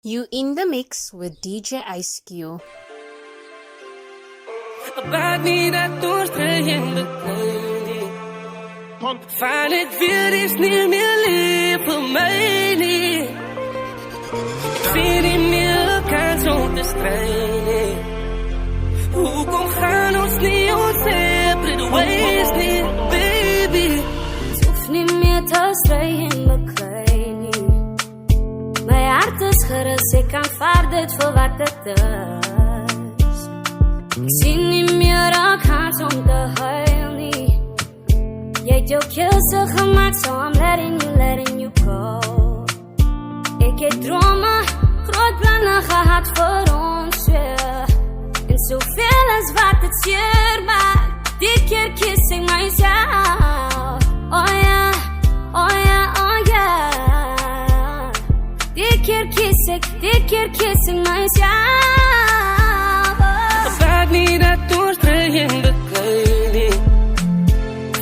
You in the mix with DJ Ice Cube. Maak niet dat doorstrengende kleding. Van het weer is niet meer lief voor mij niet. Ik zie niet meer kans om te strijden. Hoe kom gaan ons niet ons separate ways niet, baby. Het hoeft niet meer te strijden, bekleding. Mijn hart is gerust, ik aanvaard dit voor wat het is. Ik zie niet meer een kans om te huilen. Jij hebt jouw keuze gemaakt, so I'm letting you go. Ik heb dromen, groot plannen gehad voor ons weer. En zoveel is wat het zeer maakt, die keer kies ik mijzelf. Oh ja, oh ja, oh ja. Die keer kies ik mijzelf. Maak niet dat doorstrengende kleding.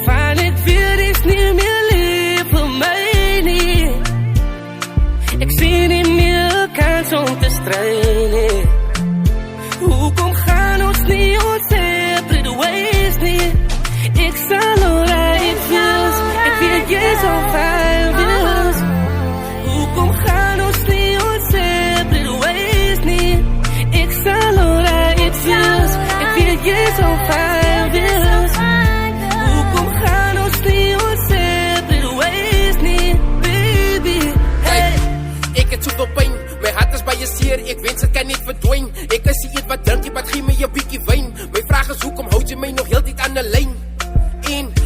Van het weer is niet meer lief voor mij niet. Ik zie niet meer kans om te strijden. Hoe kom gaan ons niet ons separate ways niet. Ik zal alright feels. Ik weet jij zo fijn feels. Hoe kom gaan ons niet ons separate ways niet. Ik zal alright feels. Ik weet jij zo fijn feels. Hoe kom gaan ons niet ons separate ways niet, baby. Hey, ik heb zoveel pijn. Mijn hart is bij je zeer, ik wens het kan niet verdwijnen. Ik kan zie het wat drink je, wat geef me je biekie wijn. Mijn vraag is hoekom houd je mij nog heel dit aan de lijn?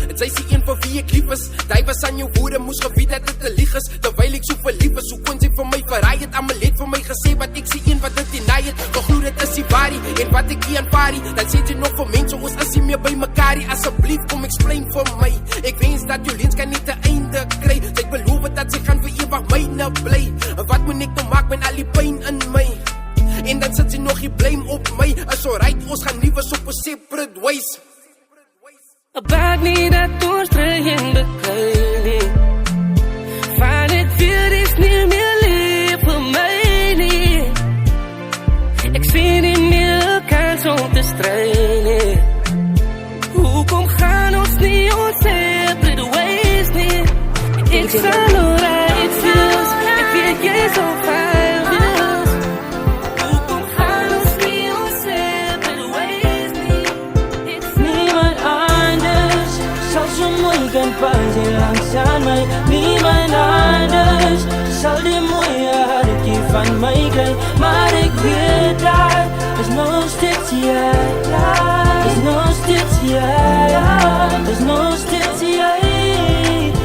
Het zij zie een voor wie ik lief is. Die was aan je woorden, moest gebied dat het te lieg is. Terwijl ik zo verlief is, hoe kon zij voor mij verraaien? Aan mijn leed voor mij gezegd, wat ik zie in wat het deny het. Toch gloed het is die wari, en wat ik hier aanvaar. Dan zit je nog voor mensen, ons as je meer bij mekaar. Alsjeblieft, kom explain voor mij. Ik wens dat je lens kan niet te einde krijgen. Zij beloven dat ze gaan voor eeuwig mijne blij. En wat moet ik nou maken met al die pijn in mij? En dan zit ze nog je blame op mij. Als alright, ons gaan liever op een separate ways. Maak niet dat doorstrengende kleding. Van het weer is niet meer lief voor mij niet. Ik zie niet meer kans om te strijden. Hoe kom gaan ons niet ons separate ways niet. Ik zal alright feels. Ik weet jij zo fijn feels. Hoe kom gaan ons niet ons separate ways niet. Niemand anders zal zo mooi kan passen langs aan mij. Niemand anders zal die mooie hartje van mij krijgen. Maar ik weet dat is nog steeds jij. Is nog steeds jij. Is nog steeds jij.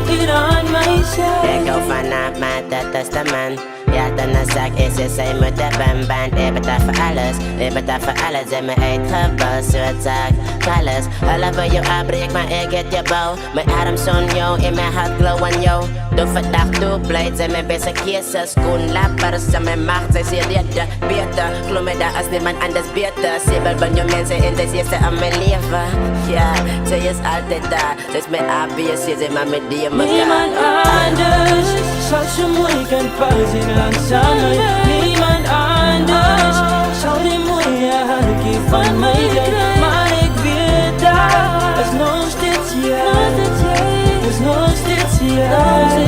Hier aan mij zij. Ik hou vanaf mijn testament. Ja, dan zeg ik ze zij moet hebben band. Ik betaal voor alles, ik betaal voor alles. In mijn uitgebouwd, soort zaak, alles. Alle wil jou aanbreken, maar ik het je bouw. Mijn arm zo'n jou, in mijn hart glow aan jou. Doe vandaag toe, blij zijn mijn beste keuzes. Koen lappers, en mijn macht, zij zie dit beter. Geloof me dat als niemand anders beter. Zeker ben je mensen in de eerste aan mijn leven. Ja, zij is altijd daar. Zij is mijn ABS, zij is maar met die in elkaar. Niemand anders zal zo mooi kan passen langs aan mij. Niemand anders zal die mooie hartje van mij krijgen. Maar ik weet dat is nog steeds jij. Is nog steeds jij.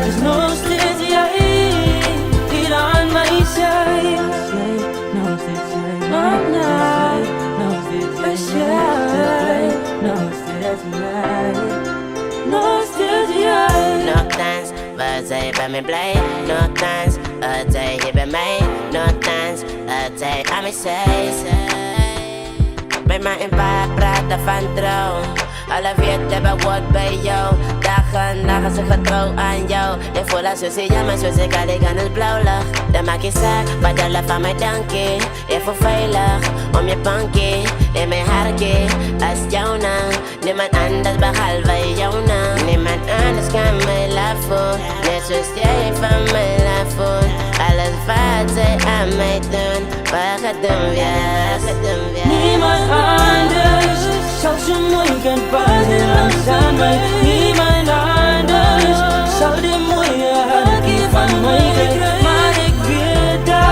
Is nog steeds jij. Hier aan mij zij. Nog steeds jij. Nog steeds jij. Nog steeds jij. Nog steeds jij. Nogthans, was zij bij mij blij. Nogthans, het zij hier bij mij. Nogthans, het zij aan mij zij. Bij mij een paar praten van trouw. Alle weten wat wordt bij jou. Dagen, dagen ze getrouw aan jou. Ik voel als je ja, maar zoals ik al ik aan het blauwlag. Dan maak je zaak, wat alle van mij dankie. Ik voel veilig, om je bankie. In mijn hartje, als jou nou. Niemand anders behalve jou nou. Niemand anders kan mij laten voelen. Net zoals jij van mij laat voelen. Alles wat zij aan mij doen, wat gaat doen weer. Niemand anders zal zo mooi kan passen langs aan mij. Niemand anders zal die mooie hartje van mij krijgen. Maar ik weet dat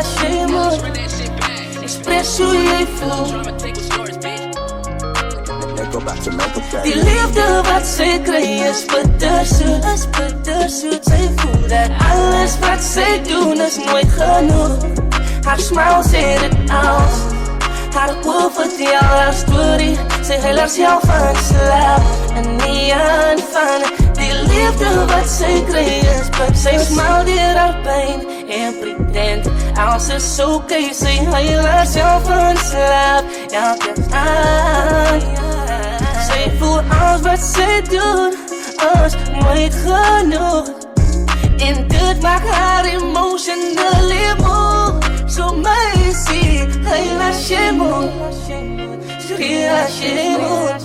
as jy moet. Express hoe jy voel. Die liefde wat sy kry is bittersoet, sy voel dat alles wat sy doen is nooit genoeg. Haar smile sê dit alles, haar oor vertel haar story. Sy huil haarself aan slaap en nie aan van die liefde wat sy kry is, but sy smile deur haar pyn en pretend als is okay. Sy huil haarself aan slaap elke aand. Sy voel alles wat sy doen is nooit genoeg, en dit maak haar emotionally moe. So meisie, huil as jy moet, skree as jy moet,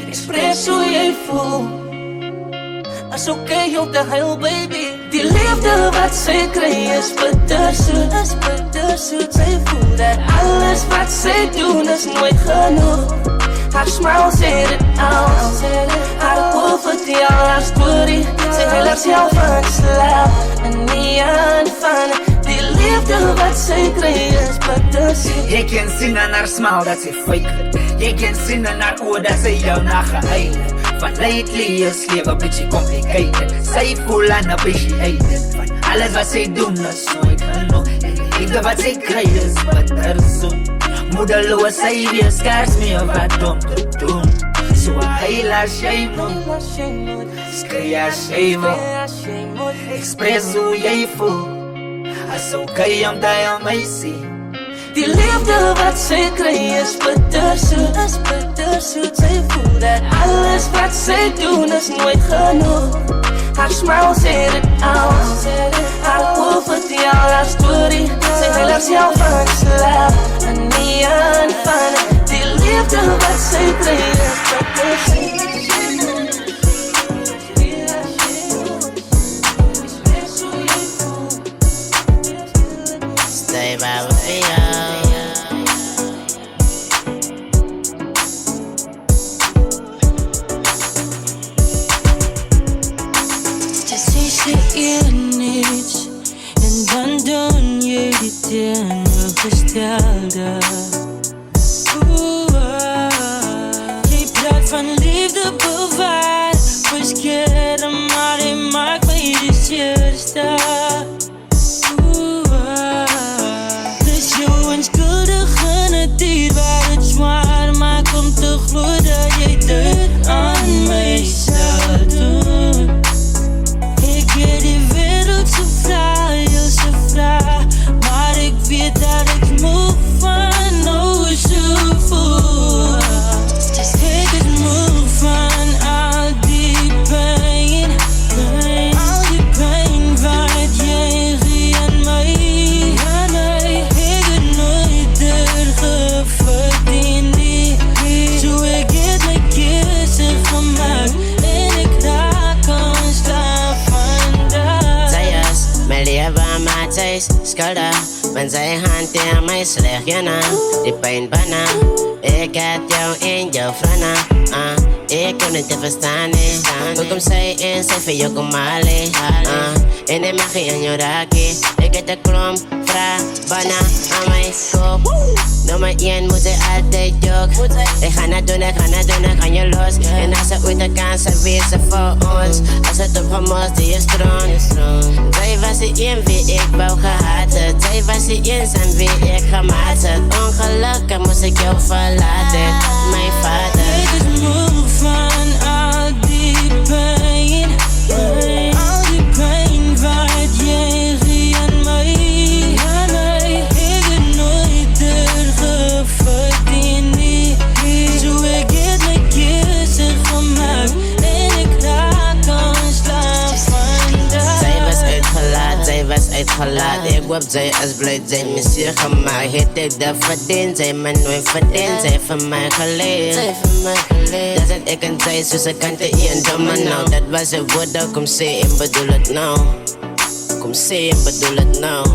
express hoe jy voel. Is okay om te huil, baby. Die liefde wat sy kry is bittersoet, sy voel dat alles wat sy doen is nooit genoeg. Haar smile sê dit alles, haar oor vertel haar story. Sy huil haarself aan slaap en nie aan van die liefde wat sy kry is bittersoet. Jy kan sien aan haar smile dat sy fake het. Jy kan sien aan haar oor dat sy jou nagehuil het. Van lately is lewe bietjie complicated. Sy voel unappreciated. Van alles wat sy doen is nooit genoeg. En die liefde wat sy kry is bittersoet. Moedeloos sy wees, kers meer wat om te doen. So huil as jy moet, skree as jy moet, express hoe jy voel. Is okay om te huil, meisie. Die liefde wat sy kry is bittersoet, sy voel dat alles wat sy doen is nooit genoeg. Haar smile sê dit alles, haar oor vertel haar story. Sy huil haarself aan slaap en nie aan van die liefde wat sy kry is bittersoet. Stay by with me, in iets en dan doen jy die teenoorgestelde. Jy praat van liefde bewaar, verskeerde maar jy maak my die seerste. Dis jou onskuldig in het dier waar het zwaar maak om te glo dat jy dit aan my sal doen. Get die wereld so fraai, so fraai, maar ek weet dat ek moe van hoe so voel. Ek is moe van al die pijn wat jy gee aan my. Ek het nooit verdien die, so ek het my keuze gemaakt en ek raak ontslaan. my leven maar zij schuldig. Want zij hanteert mij slecht, ja nou. Die pijn bijna. Ik had jou in jouw vrana. Ik kon het te verstaan, hoe kom zij in, zij voor jou kom alleen. En de magie aan jou raakje. Ik heb de klomp, vraag, bijna aan mijn kop. Nummer 1 moet zij altijd joke. Ik ga naar doen, ik ga je los. En als ze ooit de kans weet ze voor ons. Als het opgemost, die is strong. Zij was die een wie ik wou gehad het. Zij was die eens aan wie ik gemaakt het. Ongelukkig moest ik jou verlaten, mijn vader. Ik is moe van al die pijn. Al die pijn wat jij gie aan mij. Ik heb nooit verdiend die. Zo ik het mijn keuze gemaakt. En ik raak ontslaan vandaag. Zij was uitgelaat, ik wop zij als blij, zij missie gemaakt. Heet ik dat verdient, zij me nooit verdient. Zij van mij geleerd, dat het ik en zij, zo ze kan te één domme nou. Dat was het woord, kom zie en bedoel het nou. Kom zie en bedoel het nou.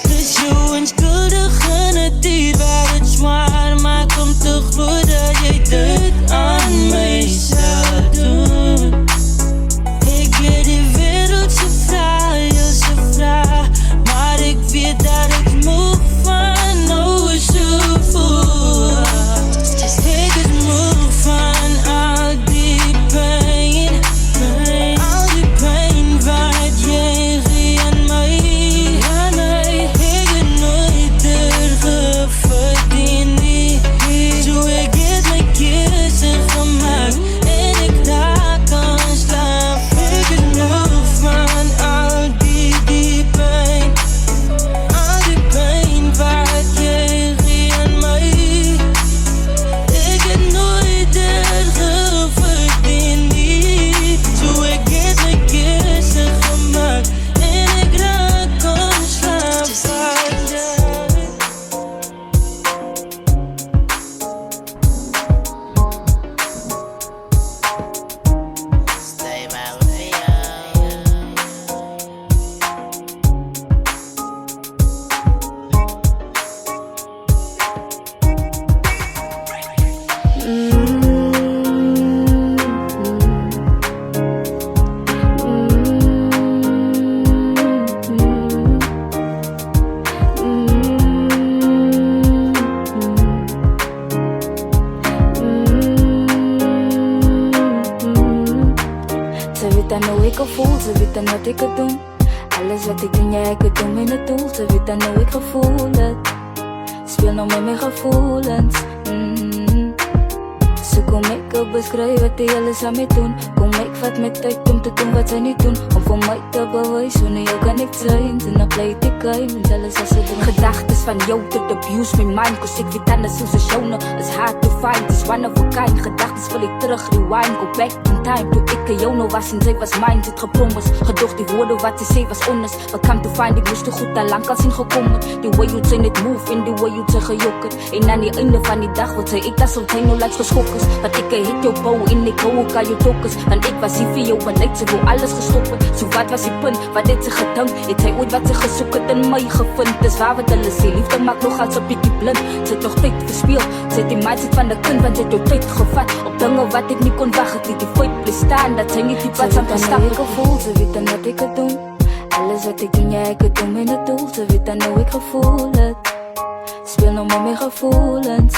Dus jou onschuldig in het dier waar het zwaar maakt om te gloeien dat jij dit aan mij zou doen. Ik weet die wereld zo fraai, maar ik weet ik al voel, ze weet dan wat ik het doen. Alles wat ik doen, jij ik het doen in het doel. Ze weet dan hoe ik gevoel het. Speel nou met mijn gevoelens. Zo kom ik op beschrijven wat die alles aan mij doen. Kom ik vat met tijd om te doen wat zij niet doen. Om voor mij te bewijzen, wanneer jou kan ik zijn. En dan pleit ik uit, met alles als ze doen. Gedachtes van jou tot abuse mijn mind. Cause ik weet anders hoe ze showen. It's hard to find, it's one of a kind. Gedachtes wil ik terug rewind, go back in time. Toen ik en jou nou was en zij was mine. Zit gepromis, gedocht die woorden wat ze zei was honest. We come to find, ik moest te goed al lang al zien gekomen. Die way you zijn het move en die way you zijn gejokkerd. En aan die einde van die dag wat zei ik dat zo'n nou lijkt geschokkers. Want ik hit jou bouw en ik hou ook al jou tokkers. Want ik was hier voor jou, want lijkt ze wil alles gestoppen. Zo wat was die punt, wat dit ze gedaan. Het hij ooit wat ze gezoek het en mij gevind. Dus waar we hulle sê, liefde maakt nog als een beetje blind. Ze het nog tijd verspeel, ze het die mindset van de kind. Want ze het jou tijd gevat, op dingen wat ik niet kon wacht. Het liet die fight blijf staan, dat zijn niet die wat aan gestap. Ik gevoel, ze weet dan wat ik het doen. Alles wat ik doen, jij ik het doen in het doel. Ze weet dan hoe ik gevoel het. Speel nou met mijn gevoelens.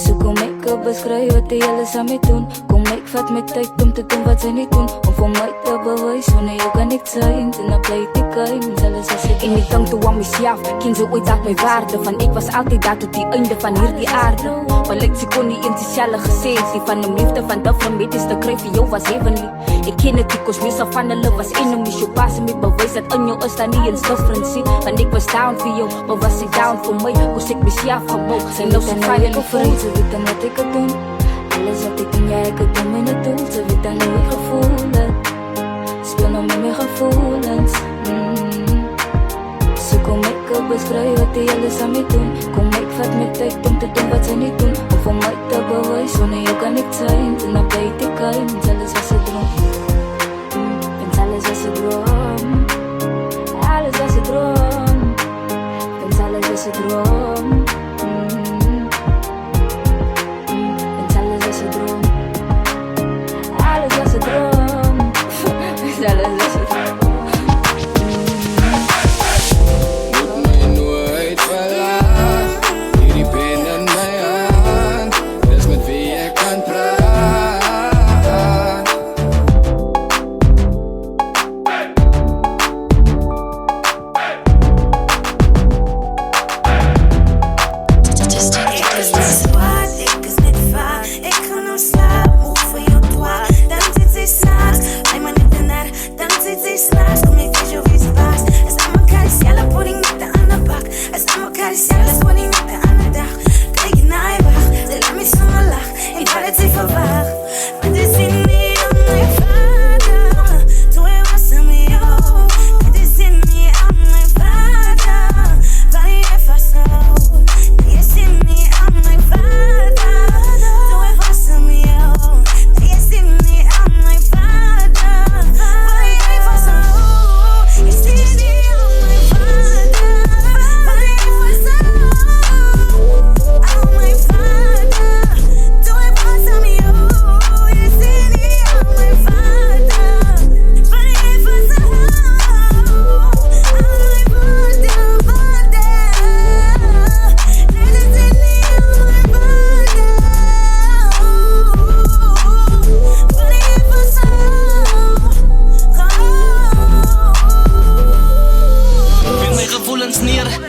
Zo kom ik op beschrijven wat die alles aan mij doen. Kom ik vat met tijd om te doen wat zij niet doen. Om voor mij te bewijzen, wanneer jou kan ik zijn. En dan pleit ik uit, met alles als ze doen. En ik dank toe aan mezelf, kind zo ooit dat mijn waarde. Van ik was altijd daar tot die einde van hierdie aarde. Want ik kon niet in die gezegd. Die van hem liefde van de vermeed is de kruif voor jou was heavenly. Ik ken het, ik koos mezelf van hulle was enemies. Jou passen met bewijs dat in jou is daar niet eens differentie. Want ik was down voor jou, maar was ik down voor mij. Koos ik mezelf geboog, zijn nou zo finally free. Ze weet dan wat ik het doen. Alles wat ik doen, jij ik het doen in het doel. Ze weet dan hoe ik gevoel het. Speel nou met mijn gevoelens. Zo kom ik op beschrijven wat die alles aan mij doen. Kom ik vat met tijd om te doen wat zij niet doen. Om voor mij te bewijzen, wanneer jou kan ik zijn. En dan pleit ik uit, met alles wat ze droom. Met alles wat ze droom. Alles wat ze droom. Met alles wat ze droom. Met alles wat ze droom. Alles wat ze droom. Met alles wat ze droom.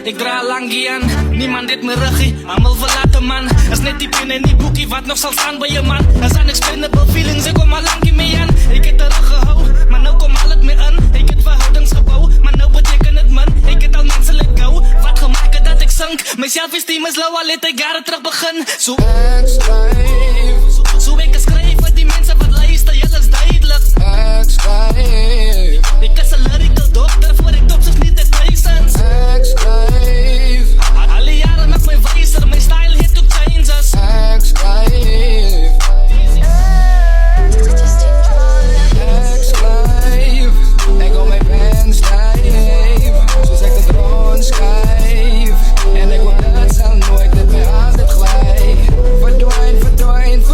Ik draai lang aan, niemand dit me ruggie. Allemaal verlaten man, is net die pin en die boekie wat nog zal staan bij je man. Is unexplainable feelings, ik kom al lang mee aan. Ik heb teruggehouden, maar nou kom al het meer aan. Ik heb verhoudingsgebouw, maar nou betekent het man. Ik heb al menselijk gauw, wat gemaakt dat ik zunk. Mijn self-esteem is low, al het ik jaren terug begin. Zo ik schrijf wat die mensen wat luisteren, ja dat is duidelijk. Ik is een lyrical dokter, voor ik op zich niet de license. Alle jaren met mijn wijzer, mijn style hit ook changes. Ik wil mijn pen schrijven, zoals ik de droom schrijf. En ik wil dat zal nooit met mij altijd glijden. Verdwijn, verdwijn, verdwijn.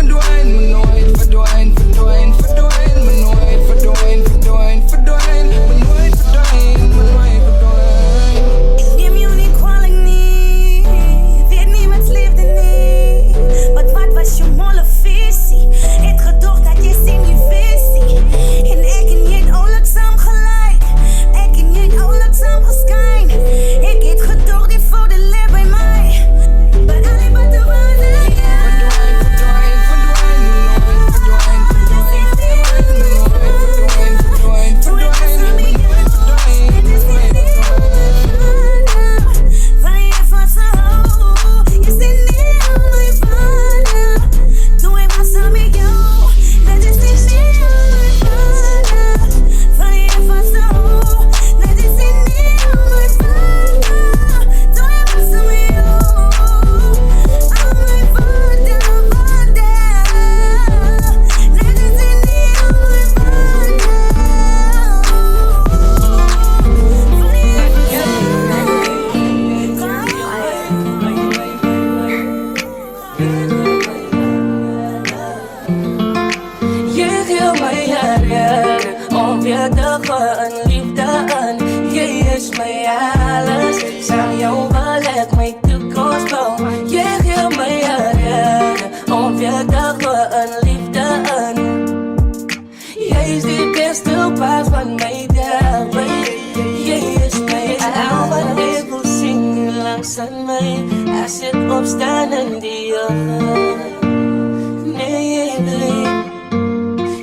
alles is aan jou belegd, mijn toekomst bouw. Je geeft mij reden om weer te een liefde in. Jij is de beste paard van mij daarbij. Jij is mij aan ik wil zingen langs aan mij. Als het opstaan in die ogen. Nee, nee.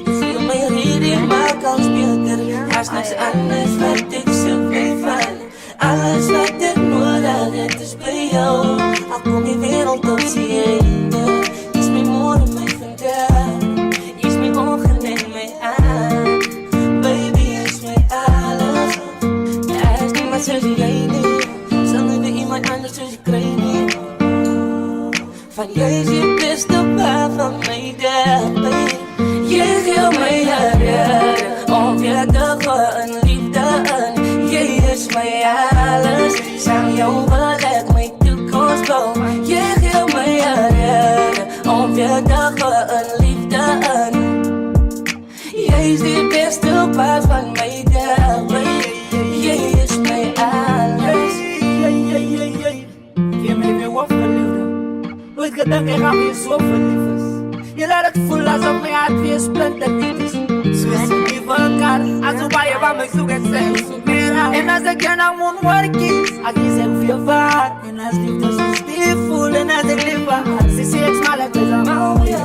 Je mij reden, maak als beter. Als niks anders wat ik zoek mee van. Alles wat ik nodig heb is bij jou. Al kom je wereld op z'n einde. Is mijn morgen, mijn vandaag. Is mijn ogen en mijn aan. Baby is mijn alles. Er is niemand zoals jij niet. Zonder weer iemand anders zoals je krijgt niet. Van jij is je beste paar van mij daarbij. Je geeft mij reden om weer te een liefde in. Jij is mij alles, aan jou belegd, mijn toekomst bouw. Je geeft mij reden om weer te een liefde in. Jij is de beste paard van mij daarbij. Jij is mij alles. Je mij weer wat verliefd. Nooit gedacht ik ga weer zo verliefd. Je laat het voelen alsof mijn hart weer splinterdiept is. Zo is het niet voor elkaar, alsof je van mij zoekt en zegt zoek meer aan. En als ik je nou moet worken, als je zegt hoeveel vaart. En als liefde zo stief voel en als ik lief van haar. Ze zegt smal het is allemaal voor jou.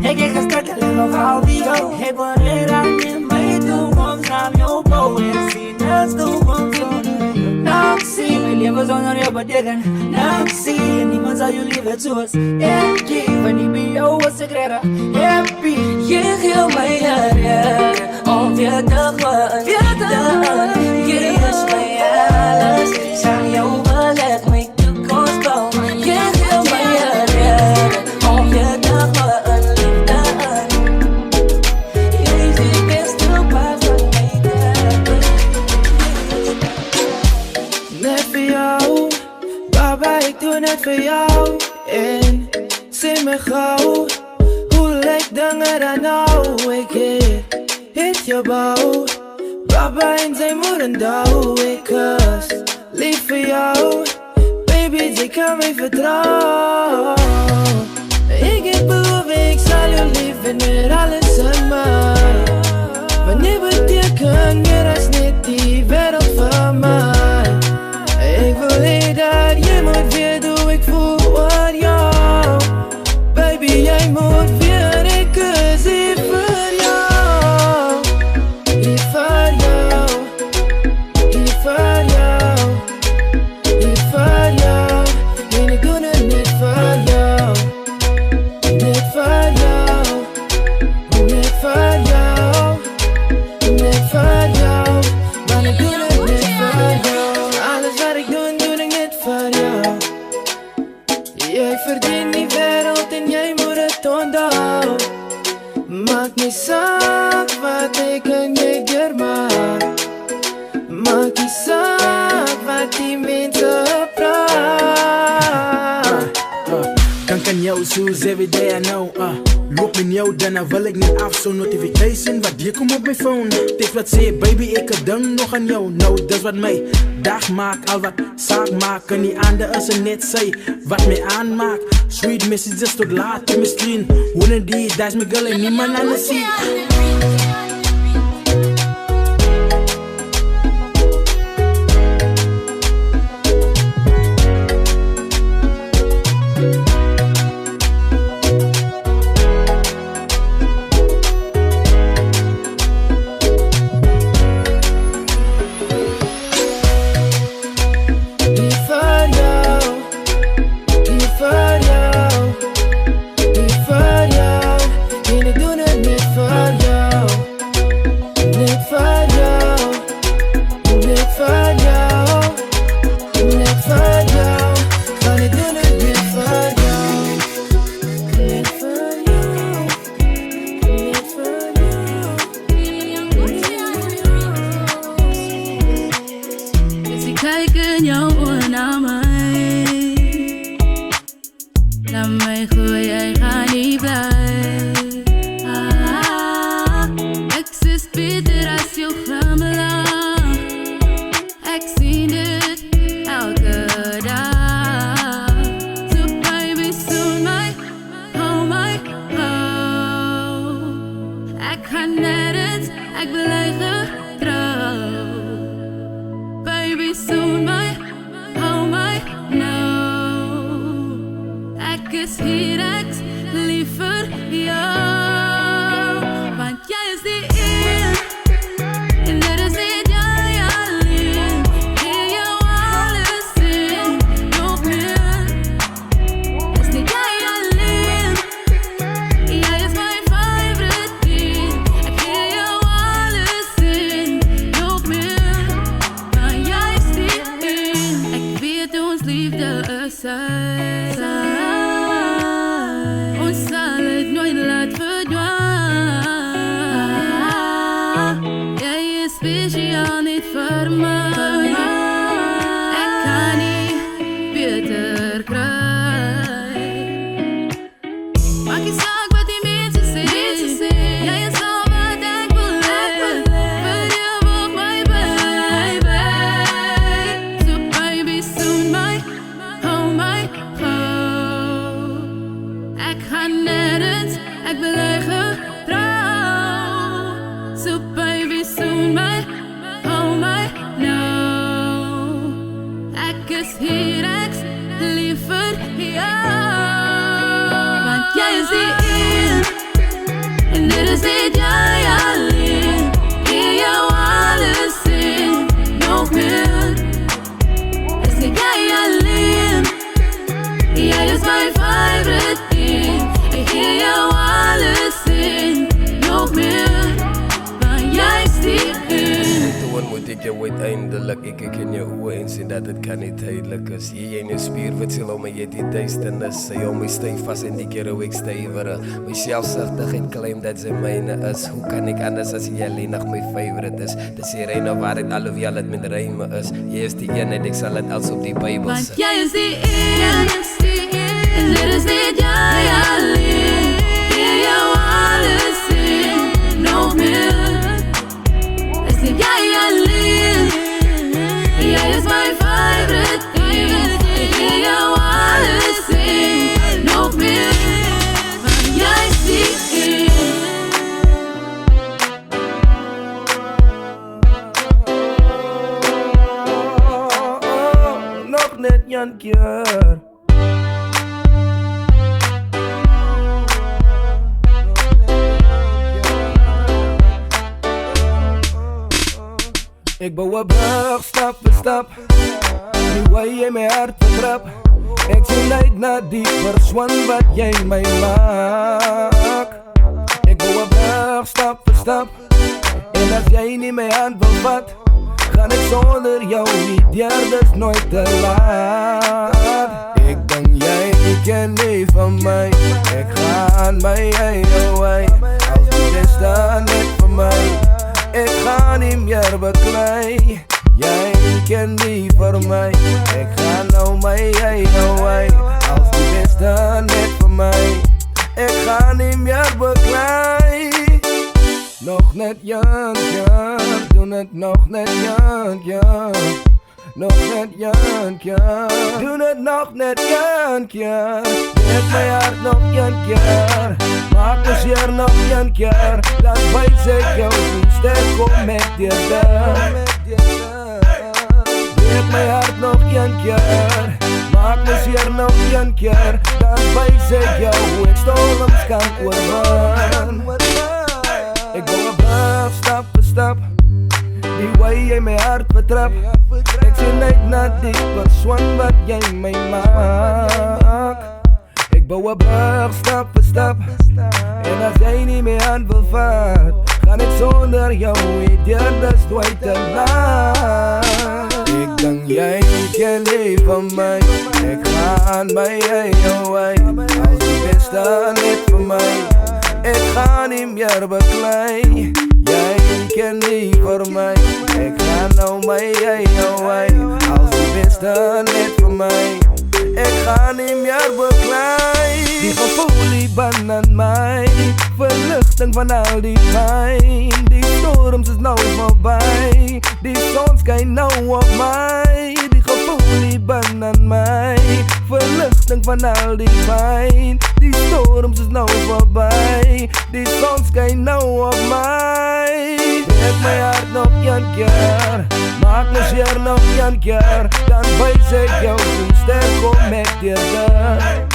Ik heb gestart alleen nog al die jou. Ik wil er aan in mijn toekomst aan jou bouwen. En zien als toekomst zonder jou. Nou ik zie mijn leven zonder jou betekenen. Nou ik zie en niemand zal je leven zoals ik. Wanneer bij jou was ik redder, happy. Je geeft mij reden om weer te een liefde in. Je is mij alles, aan jou belegd, mijn toekomst bouw. Je geeft mij reden om weer te een liefde in. Jij is de beste paard van mij daarbij. Net voor jou, baba, ik doe net voor jou. En zeg me gauw, hoe lijkt dingen dan nou? Ik hit je bouw, baba en zijn moeder douw. Ik was lief voor jou, baby, je kan mij vertrouwen. Ik heb beloofd, ik zal je liefde met alles aan mij. Wanneer betekent meer als net die wereld van mij. Ik wil niet dat je moet weten hoe ik voel voor jou. Baby, jij moet weer, ik is hier voor jou. Hier voor jou, hier voor jou, hier voor jou. En ik doe het niet voor jou. Net voor jou, net voor jou, net voor jou. Maar ik doe het niet voor jou. Alles wat ik doe, doe ik niet voor jou. Jij verdient die wereld en jij moet het onthouden. Maakt niet zaak wat ik en jij er maak. Maakt niet zaak wat die mensen praten. Dank aan jou, zoals every day I know. Loop in jou, dan wil ik niet af. Zo'n notification, wat hier komt op mijn phone. Dit wat zei, baby, ik heb dan nog aan jou. Nou, dat is wat mij dag maakt. Al wat zaak maken, niet anders is net zij. Wat mij aanmaakt, sweet messages tot later misschien. Wanneer die, dat is mijn girl en niemand anders ziet. Kijken jouw oor naar mij. Laat mij gooien, jij gaat niet blij. Ik is beter als jouw grammen. Ik zie het. zij. Ons zal het nooit laten verdwijnen. Jij is speciaal niet voor mij. Ik kan niet beter krijgen. Maak je zaak wat die mensen zeggen. Jij is al wat ik wil hebben. Wil je ook mij baby? So baby, zoen mij, hou mij gauw. Ik ga nergens, ik wil eigen trouw. So baby, zoen mij, hou mij nou. Ik is hier, ik liever jou. Want jij is die één, en dit is niet jij alleen. In jou alles in, nog meer. Is niet jij alleen, jij is mijn favorite thing. Ik in jou alles in, nog meer. Want jij is die één. Toen moet ik jou uiteindelijk, ik in je ogen en zien dat het kan niet tijdelijk is. Je in je spier wat zal om je die duisternis. Zij om mij stijf vast en die keer hoe ik stijveren. Mijn zelfzuchtigheid claim dat ze mijne is. Hoe kan ik anders als je alleen nog mijn favorite is? Dus hier een waarheid alhoewel het mijn rijmen is. Je is die ene en ik zal het als op die Bijbel Want zetten. jij is die één, en dit is niet jij alleen. In jou alles in, nog meer. Is niet jij alleen, jij is mijn favorite thing. Ik in jou alles in, nog meer. Want jij is die één. Nog net Jan keer. Ik bouw een brug stap voor stap. Nu waar je mijn hart vertrap. Ik zie uit naar die persoon wat jij mij maakt. Ik bouw een brug stap voor stap. En als jij niet mijn hand wil vat, ga ik zonder jou niet, ja, dat is nooit te laat. Ik denk jij ken niet van mij. Ik ga bij jou way. Als die is dan niet van mij. Ik ga niet meer beklei. Jij kent niet voor mij. Ik ga nou bij jou way. Als die is dan niet van mij. Ik ga niet meer beklei. Nog net Jankje, doe het nog net Jankje. Nog net Jankje, doe het nog net Jankje. Breek mijn hart nog een keer, maak plezier nog een keer. Dan wijs ik jou hoe sterk kom met je daar. Breek mijn hart nog een keer, maak plezier nog een keer. Dan wijs ik jou hoe ik storms kan overwinnen. Ik bouw een brug stap voor stap. Die way jij mijn hart betrapt. Ik zie uit naar die persoon wat jij mij maakt. Ik bouw een brug stap voor stap. En als jij niet meer aan wil vat, ga ik zonder jou niet, ja, dat is nooit te laat. Ik denk jij ken niet van mij. Ik ga bij jou way. Als die is dan niet van mij. Ik ga niet meer beklei. Jij kent niet voor mij. Ik ga nou bij jou way. Als die is dan niet voor mij. Ik ga niet meer beklei. Die gevoel die band aan mij. Verluchting van al die pijn. Die storms is nou voorbij. Die zon schijnt nou op mij. Die gevoel die band aan mij. Verluchting van al die pijn. Die storms is nou voorbij. Die zon schijnt nou op mij. Breek mijn hart nog een keer, maak plezier nog een keer. Dan wijs ik jou hoe sterk kom met je daar.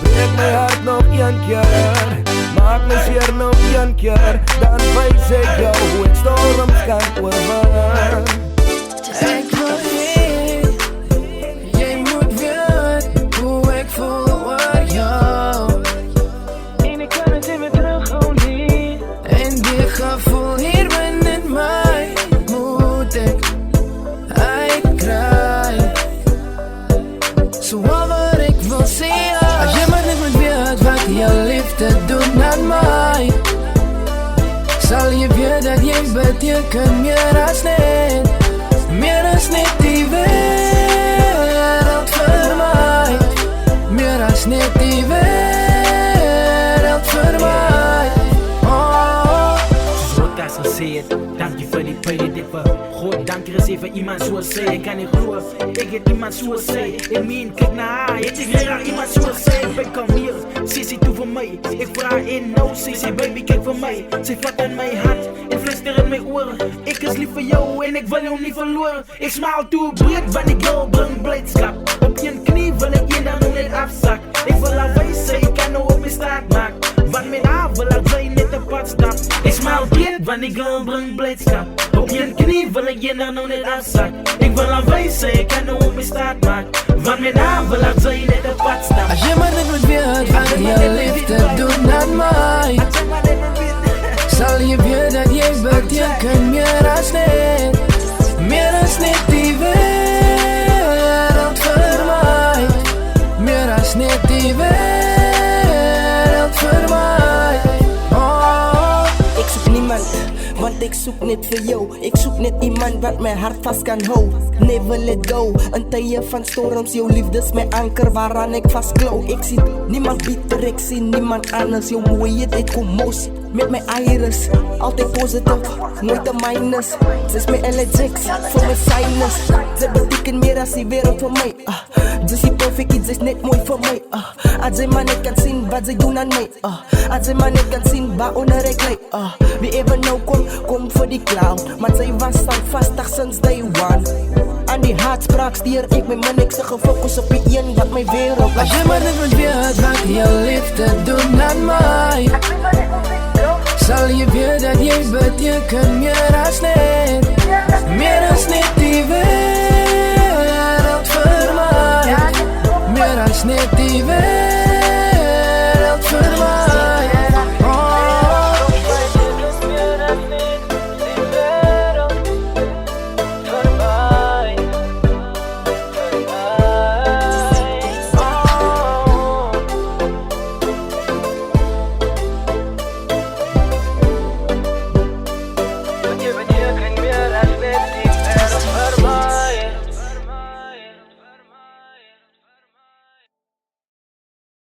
Breek mijn hart nog een keer, maak plezier nog een keer. Dan wijs ik jou hoe ik storms kan overwinnen. Ik wil niet, jij moet weten hoe ik voel over jou. En ik kan het in me terug gewoon niet. En dit gevoel hier binnen mij moet ik krijgen. beteken meer as net die wereld vir my. Meer as net die wereld vir my. Oh. Soos wat ek gesê het, dankie vir die pijn dit vir God, dankie gesê vir iemand soos sy. Ek kan nie glo, ek het iemand soos sy. Ek meen, kyk na haar, het ek graag iemand soos sy. By kom hier, sê sy toe vir my. Ek vraag en nou, sê sy baby kyk vir my. Sy vat in my hand, en fluister in my oor. Ek is lief vir jou en ek wil jou nie verloor. Ek smaal toe breed, want die girl bring blijdskap. Op een knie wil ek een dan nou net afzak. Ek wil haar wijs, sy kan nou op my staat maak. Want met haar wil haar sy net een pad stap. Ek smaal breed, want die girl bring blijdskap. Op een knie wil ek een dan nou net afzak. Ek wil haar wijs, sy kan nou op my staat maak. Want met haar wil haar sy net een pad stap. As jy maar net moet weet wat jy liefde doen aan my, sal jy weet dat jy beteken meer as net die wereld vir my. Meer as net die wereld vir my. Oh. Ek soek niemand, want ek soek net vir jou. Ek soek net iemand wat my hart vast kan hou. Never let go, in tye van storms. Jou liefde is my anker waaraan ek vastklou. Ek sien niemand bitter, ek sien niemand anders. Jou mooiheid het kom mos met my iris. Altyd positief, nooit een minus. Sy is my LJX, vir my sinus. Sy beteken meer as die wereld vir my. Sy is die perfect, sy is net mooi vir my. As sy man net kan sien wat sy doen aan my. As sy man net kan sien waaronder ek lyk. Wie even nou kom vir die clown. Maar sy was al vastig sinds day one. Aan die hartspraak stier ek my man, ek sy gefocus op die een wat my wereld. As jy maar net moet weet wat jou liefde doen aan my, sal jy weet dat jy beteken meer as net die wereld.